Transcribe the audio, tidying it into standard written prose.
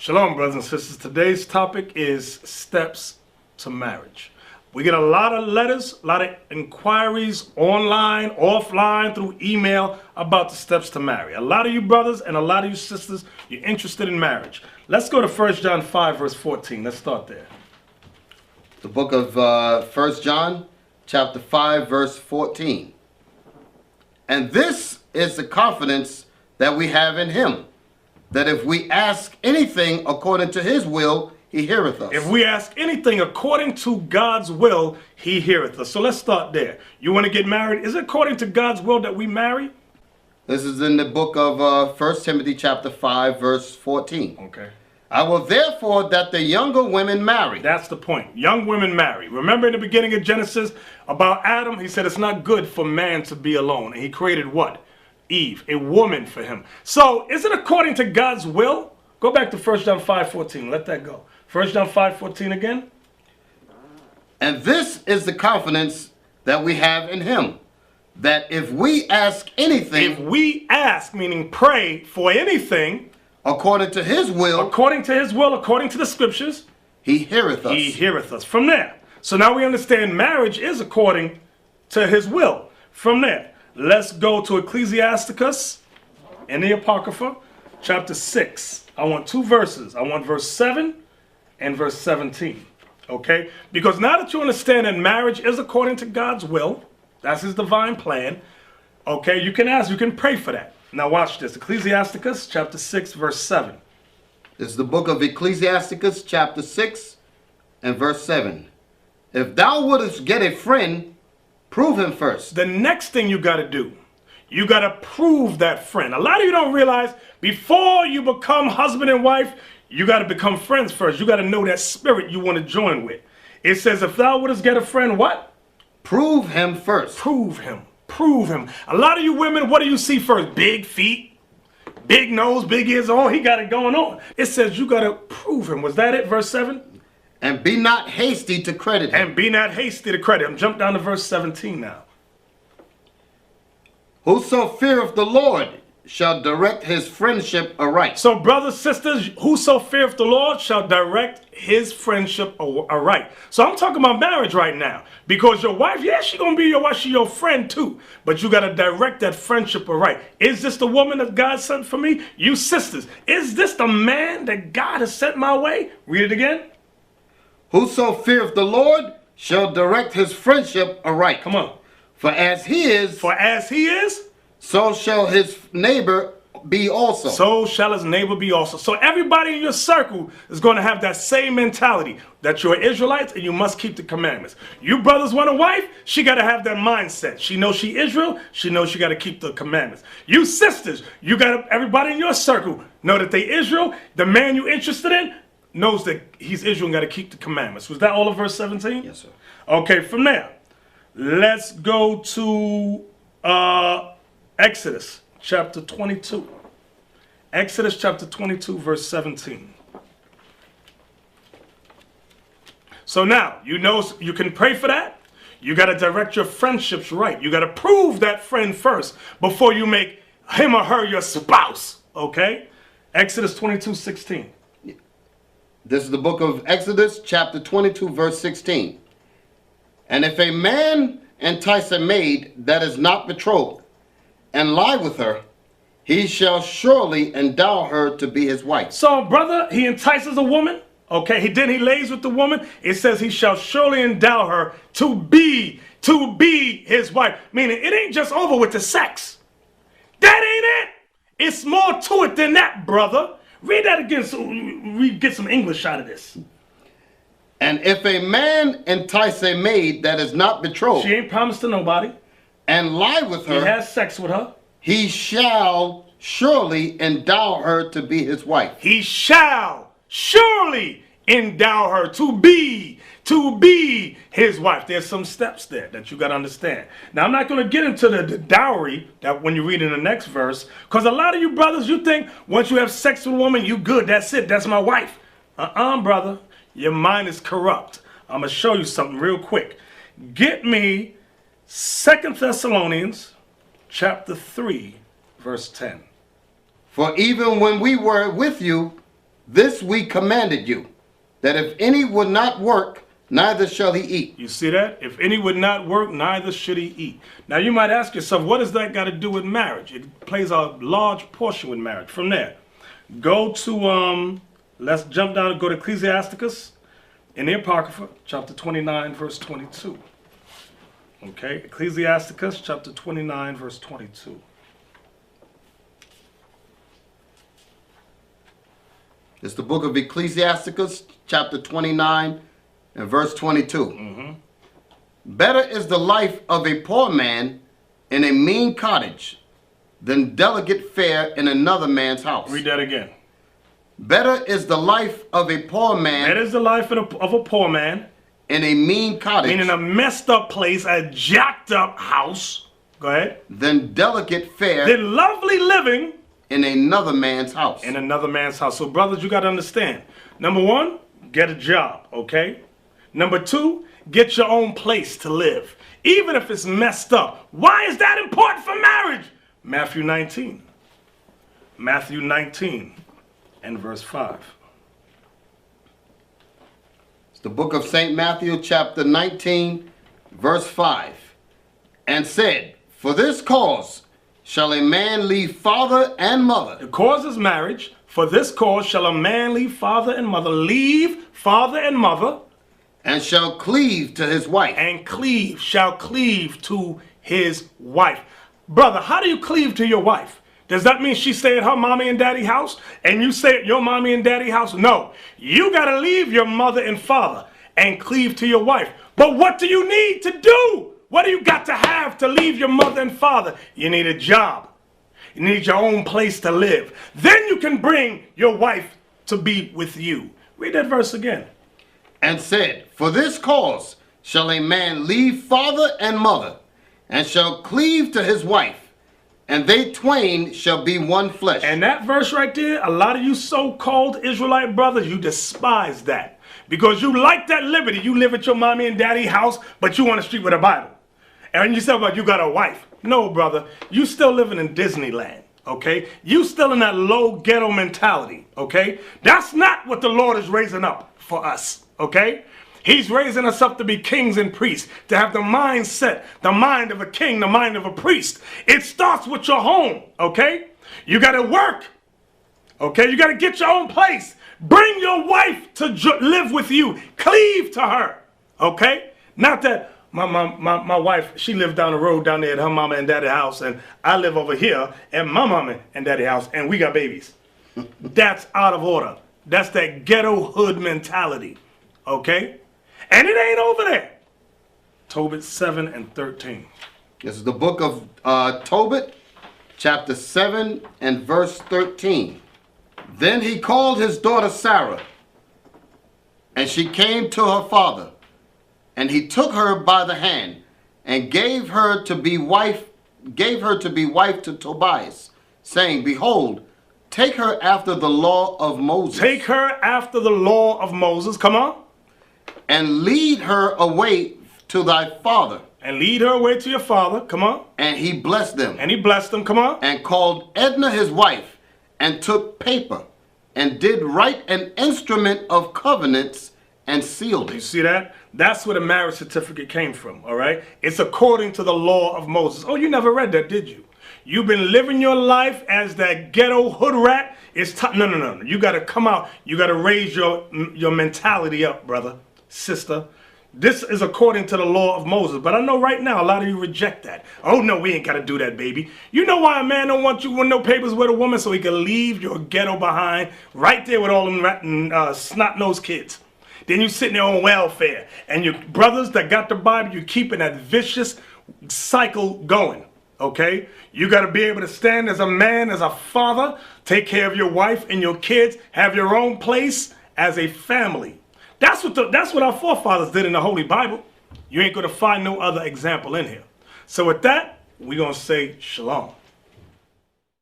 Shalom, brothers and sisters. Today's topic is steps to marriage. We get a lot of letters, a lot of inquiries online, offline, through email about the steps to marry. A lot of you brothers and a lot of you sisters, you're interested in marriage. Let's go to 1 John 5, verse 14. Let's start there. The book of 1 John, chapter 5, verse 14. And this is the confidence that we have in him, that if we ask anything according to his will, he heareth us. If we ask anything according to God's will, he heareth us. So let's start there. You want to get married? Is it according to God's will that we marry? This is in the book of 1 Timothy chapter 5, verse 14. Okay. I will therefore that the younger women marry. That's the point. Young women marry. Remember in the beginning of Genesis about Adam, he said it's not good for man to be alone. And he created what? Eve, a woman for him. So is it according to God's will? Go back to 1 John 5:14. Let that go. 1 John 5:14 again. And this is the confidence that we have in him, that if we ask anything, If we ask, meaning pray for anything, according to his will, according to his will, according to the scriptures, he heareth us. he heareth us. From there. So now we understand marriage is according to his will. From there, let's go to Ecclesiasticus in the Apocrypha, chapter 6. I want two verses. I want verse 7 and verse 17. Okay? Because now that you understand that marriage is according to God's will, that's his divine plan, okay, you can ask, you can pray for that. Now watch this. Ecclesiasticus chapter 6, verse 7. This is the book of Ecclesiasticus chapter 6 and verse 7. If thou wouldest get a friend, prove him first. The next thing you got to do, you got to prove that friend. A lot of you don't realize before you become husband and wife, you got to become friends first. You got to know that spirit you want to join with. It says, if thou wouldest get a friend, what? Prove him first. Prove him. Prove him. A lot of you women, what do you see first? Big feet, big nose, big ears. Oh, he got it going on. It says you got to prove him. Was that it? Verse 7? And be not hasty to credit him. And be not hasty to credit him. Jump down to verse 17 now. Whoso feareth the Lord shall direct his friendship aright. So brothers, sisters, whoso feareth the Lord shall direct his friendship aright. So I'm talking about marriage right now. Because your wife, yeah, she's going to be your wife, she's your friend too. But you got to direct that friendship aright. Is this the woman that God sent for me? You sisters, is this the man that God has sent my way? Read it again. Whoso feareth the Lord shall direct his friendship aright. Come on. For as he is, so shall his neighbor be also. So shall his neighbor be also. So everybody in your circle is going to have that same mentality, that you're Israelites and you must keep the commandments. You brothers want a wife, she got to have that mindset. She knows she Israel, she knows she got to keep the commandments. You sisters, you got to, everybody in your circle know that they Israel. The man you're interested in knows that he's Israel and got to keep the commandments. Was that all of verse 17? Yes, sir. Okay, from there, let's go to Exodus chapter 22. Exodus chapter 22, verse 17. So now, you know you can pray for that. You got to direct your friendships right. You got to prove that friend first before you make him or her your spouse. Okay? Exodus 22, 16. This is the book of Exodus, chapter 22, verse 16. And if a man entice a maid that is not betrothed, and lie with her, he shall surely endow her to be his wife. So, brother, he entices a woman. Okay, he lays with the woman. It says he shall surely endow her to be his wife. Meaning, it ain't just over with the sex. That ain't it. It's more to it than that, brother. Read that again so we get some English out of this. And if a man entice a maid that is not betrothed, she ain't promised to nobody, and lie with her, he has sex with her, he shall surely endow her to be his wife. He shall surely endow her to be his wife. There's some steps there that you got to understand. Now, I'm not going to get into the dowry that when you read in the next verse, because a lot of you brothers, you think once you have sex with a woman, you good. That's it. That's my wife. Brother. Your mind is corrupt. I'm going to show you something real quick. Get me 2 Thessalonians chapter 3, verse 10. For even when we were with you, This we commanded you, that if any would not work, neither shall he eat. You see that? If any would not work, neither should he eat. Now you might ask yourself, what does that got to do with marriage? It plays a large portion with marriage. From there, go to, let's jump down and go to Ecclesiasticus in the Apocrypha, chapter 29, verse 22. Okay, Ecclesiasticus chapter 29, verse 22. It's the book of Ecclesiasticus, chapter 29, and verse 22. Better is the life of a poor man in a mean cottage than delicate fare in another man's house. Read that again. Better is the life of a poor man. That is the life of a poor man. In a mean cottage. Meaning a messed up place, a jacked up house. Go ahead. Than delicate fare. Than lovely living. In another man's house. In another man's house. So brothers, you got to understand. Number one, get a job, okay? Number two, get your own place to live. Even if it's messed up. Why is that important for marriage? Matthew 19. Matthew 19 and verse 5. It's the book of St. Matthew, chapter 19, verse 5. And said, for this cause shall a man leave father and mother. The cause is marriage. For this cause shall a man leave father and mother. Leave father and mother. And shall cleave to his wife. And shall cleave to his wife. Brother, how do you cleave to your wife? Does that mean she stay at her mommy and daddy house and you stay at your mommy and daddy house? No. You got to leave your mother and father and cleave to your wife. But what do you need to do? What do you got to have to leave your mother and father? You need a job. You need your own place to live. Then you can bring your wife to be with you. Read that verse again. And said, for this cause shall a man leave father and mother, and shall cleave to his wife, and they twain shall be one flesh. And that verse right there, a lot of you so-called Israelite brothers, you despise that. Because you like that liberty. You live at your mommy and daddy house, but you on the street with a Bible. And you say, well, you got a wife. No, brother. You still living in Disneyland, okay? You still in that low ghetto mentality, okay? That's not what the Lord is raising up for us, okay? He's raising us up to be kings and priests, to have the mindset, the mind of a king, the mind of a priest. It starts with your home, okay? You got to work, okay? You got to get your own place. Bring your wife to live with you. Cleave to her, okay? Not that my wife, she lived down the road down there at her mama and daddy house, and I live over here at my mama and daddy house, and we got babies. That's out of order. That's that ghetto hood mentality, okay? And it ain't over there. Tobit 7 and 13. This is the book of Tobit, chapter 7 and verse 13. Then he called his daughter Sarah, and she came to her father. And he took her by the hand and gave her to be wife to Tobias, saying, behold, take her after the law of Moses. Take her after the law of Moses. Come on. And lead her away to thy father. And lead her away to your father. Come on. And he blessed them. And he blessed them. Come on. And called Edna his wife, and took paper, and did write an instrument of covenants, and sealed it. You see that? That's where the marriage certificate came from, all right? It's according to the law of Moses. Oh, you never read that, did you? You've been living your life as that ghetto hood rat. It's no. You got to come out. You got to raise your mentality up, brother, sister. This is according to the law of Moses. But I know right now a lot of you reject that. Oh, no, we ain't got to do that, baby. You know why a man don't want you with no papers with a woman? So he can leave your ghetto behind right there with all them snot-nosed kids. Then you sitting there on welfare. And your brothers that got the Bible, you keeping that vicious cycle going. Okay? You got to be able to stand as a man, as a father, take care of your wife and your kids, have your own place as a family. That's what our forefathers did in the Holy Bible. You ain't going to find no other example in here. So with that, we're going to say shalom.